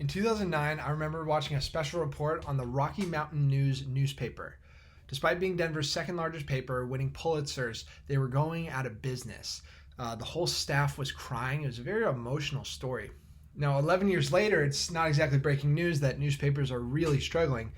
In 2009, I remember watching a special report on the Rocky Mountain News newspaper. Despite being Denver's second largest paper, winning Pulitzers, they were going out of business. The whole staff was crying. It was a very emotional story. Now, 11 years later, it's not exactly breaking news that newspapers are really struggling,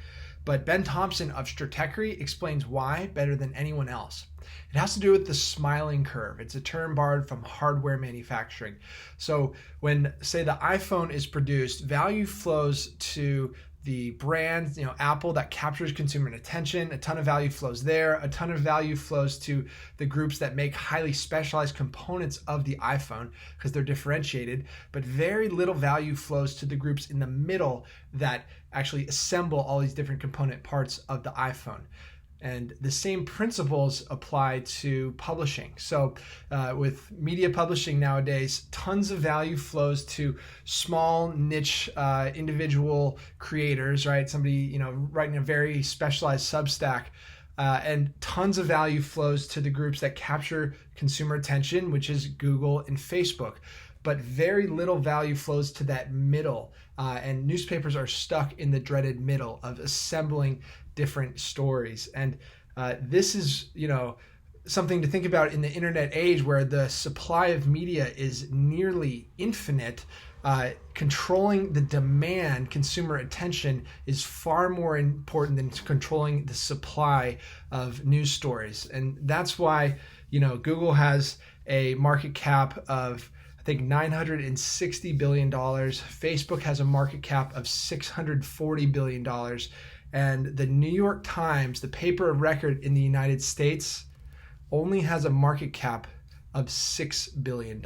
but Ben Thompson of Stratechery explains why better than anyone else. It has to do with the smiling curve. It's a term borrowed from hardware manufacturing. So when, say, the iPhone is produced, value flows to the brand, Apple, that captures consumer attention. A ton of value flows there. A ton of value flows to the groups that make highly specialized components of the iPhone because they're differentiated. But very little value flows to the groups in the middle that actually assemble all these different component parts of the iPhone. And the same principles apply to publishing. So with media publishing nowadays, tons of value flows to small niche individual creators, right? Somebody, writing a very specialized Substack. And tons of value flows to the groups that capture consumer attention, which is Google and Facebook. But very little value flows to that middle. And newspapers are stuck in the dreaded middle of assembling different stories. And this is, something to think about in the internet age where the supply of media is nearly infinite. Controlling the demand, consumer attention, is far more important than controlling the supply of news stories. And that's why, Google has a market cap of, I think, $960 billion. Facebook has a market cap of $640 billion. And the New York Times, the paper of record in the United States, only has a market cap of $6 billion.